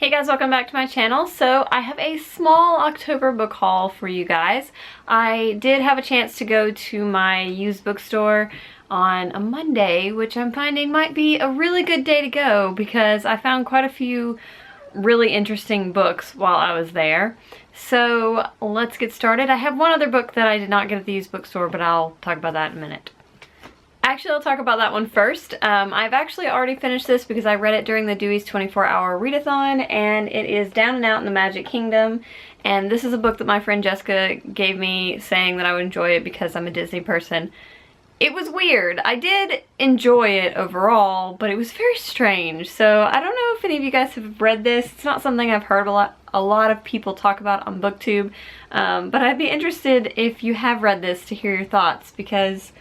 Hey guys, welcome back to my channel. So I have a small October book haul for you guys. I did have a chance to go to my used bookstore on a Monday, which I'm finding might be a really good day to go because I found quite a few really interesting books while I was there. So let's get started. I have one other book that I did not get at the used bookstore, but I'll talk about that in a minute. Actually, I'll talk about that one first. I've actually already finished this because I read it during the Dewey's 24-hour readathon, and it is Down and Out in the Magic Kingdom. And this is a book that my friend Jessica gave me saying that I would enjoy it because I'm a Disney person. It was weird. I did enjoy it overall, but it was very strange. So I don't know if any of you guys have read this. It's not something I've heard a lot of people talk about on BookTube, but I'd be interested if you have read this to hear your thoughts because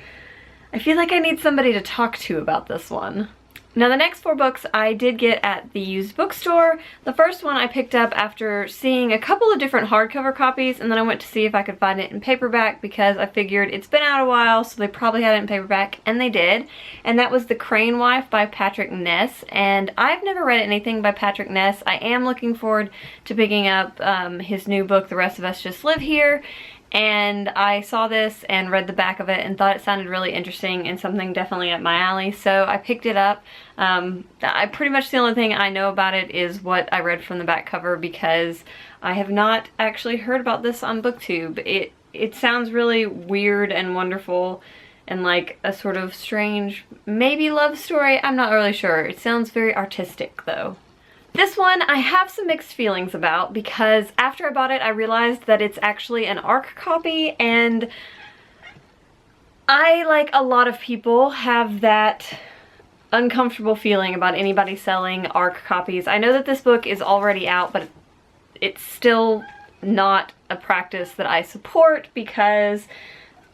I feel like I need somebody to talk to about this one. Now the next four books I did get at the used bookstore. The first one I picked up after seeing a couple of different hardcover copies, and then I went to see if I could find it in paperback because I figured it's been out a while, so they probably had it in paperback, and they did. And that was The Crane Wife by Patrick Ness, and I've never read anything by Patrick Ness. I am looking forward to picking up his new book, The Rest of Us Just Live Here. And I saw this and read the back of it and thought it sounded really interesting and something definitely up my alley, so I picked it up. Pretty much the only thing I know about it is what I read from the back cover because I have not actually heard about this on BookTube. It sounds really weird and wonderful and like a sort of strange, maybe love story. I'm not really sure. It sounds very artistic though. This one I have some mixed feelings about because after I bought it I realized that it's actually an ARC copy, and I, like a lot of people, have that uncomfortable feeling about anybody selling ARC copies. I know that this book is already out, but it's still not a practice that I support because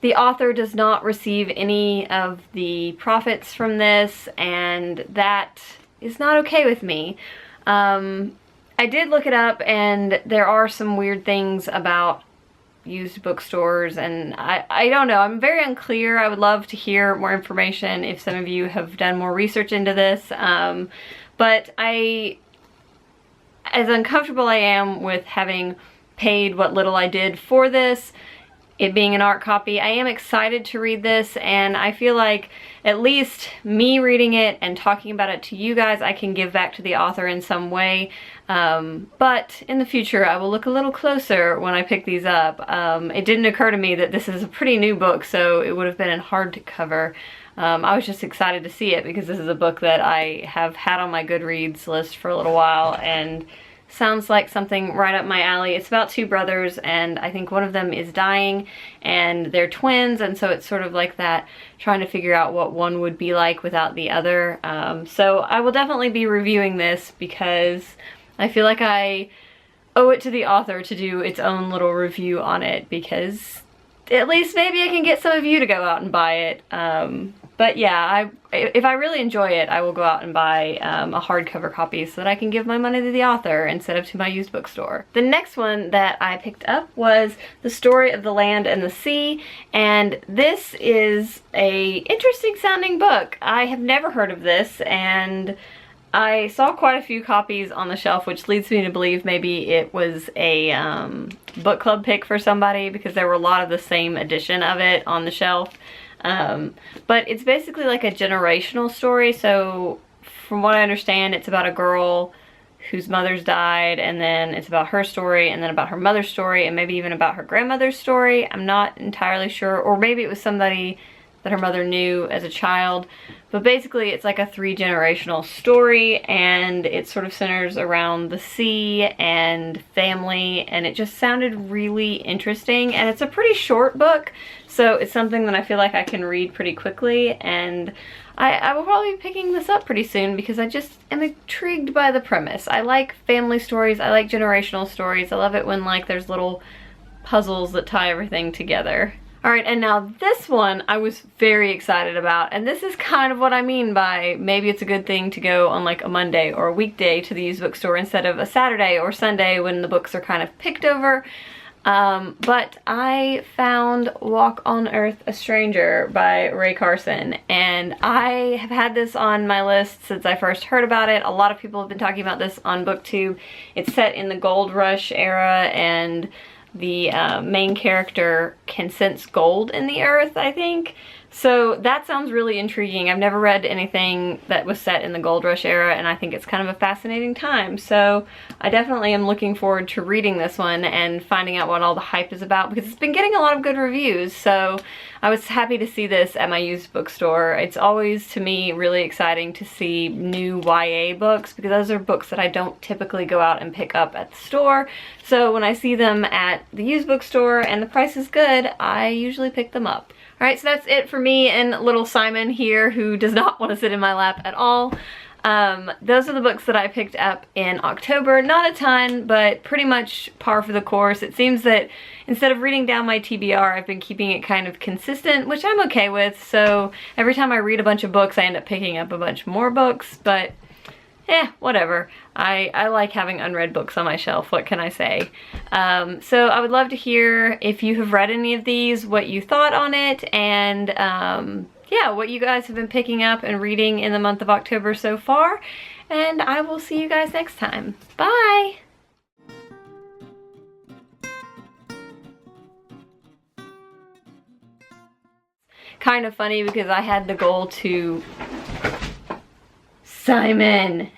the author does not receive any of the profits from this, and that is not okay with me. I did look it up, and there are some weird things about used bookstores, and I don't know. I'm very unclear. I would love to hear more information if some of you have done more research into this. But as uncomfortable I am with having paid what little I did for this, it being an ARC copy, I am excited to read this, and I feel like at least me reading it and talking about it to you guys, I can give back to the author in some way. But in the future, I will look a little closer when I pick these up. It didn't occur to me that this is a pretty new book, so it would have been in hardcover. I was just excited to see it because this is a book that I have had on my Goodreads list for a little while, and sounds like something right up my alley. It's about two brothers, and I think one of them is dying, and they're twins, and so it's sort of like that, trying to figure out what one would be like without the other. So I will definitely be reviewing this because I feel like I owe it to the author to do its own little review on it, because at least maybe I can get some of you to go out and buy it. But yeah, if I really enjoy it, I will go out and buy a hardcover copy so that I can give my money to the author instead of to my used bookstore. The next one that I picked up was The Story of the Land and the Sea, and this is a interesting sounding book. I have never heard of this, and I saw quite a few copies on the shelf, which leads me to believe maybe it was a book club pick for somebody because there were a lot of the same edition of it on the shelf. But it's basically like a generational story. So from what I understand, it's about a girl whose mother's died, and then it's about her story, and then about her mother's story, and maybe even about her grandmother's story. I'm not entirely sure, or maybe it was somebody that her mother knew as a child. But basically it's like a 3-generational story, and it sort of centers around the sea and family, and it just sounded really interesting. And it's a pretty short book, so it's something that I feel like I can read pretty quickly, and I will probably be picking this up pretty soon because I just am intrigued by the premise. I like family stories, I like generational stories. I love it when like there's little puzzles that tie everything together. Alright, and now this one I was very excited about, and this is kind of what I mean by maybe it's a good thing to go on like a Monday or a weekday to the used bookstore instead of a Saturday or Sunday when the books are kind of picked over. But I found Walk on Earth a Stranger by Ray Carson, and I have had this on my list since I first heard about it. A lot of people have been talking about this on BookTube. It's set in the gold rush era, and the main character can sense gold in the earth, I think. So that sounds really intriguing. I've never read anything that was set in the gold rush era, and I think it's kind of a fascinating time. So I definitely am looking forward to reading this one and finding out what all the hype is about, because it's been getting a lot of good reviews. So I was happy to see this at my used bookstore. It's always, to me, really exciting to see new YA books, because those are books that I don't typically go out and pick up at the store. So when I see them at the used bookstore and the price is good, I usually pick them up. Alright, so that's it for me and little Simon here, who does not want to sit in my lap at all. Those are the books that I picked up in October. Not a ton, but pretty much par for the course. It seems that instead of reading down my TBR, I've been keeping it kind of consistent, which I'm okay with. So every time I read a bunch of books, I end up picking up a bunch more books, but whatever. I like having unread books on my shelf, what can I say? So I would love to hear if you have read any of these, what you thought on it, and yeah, what you guys have been picking up and reading in the month of October so far. And I will see you guys next time. Bye! Kind of funny because I had the goal to... Simon!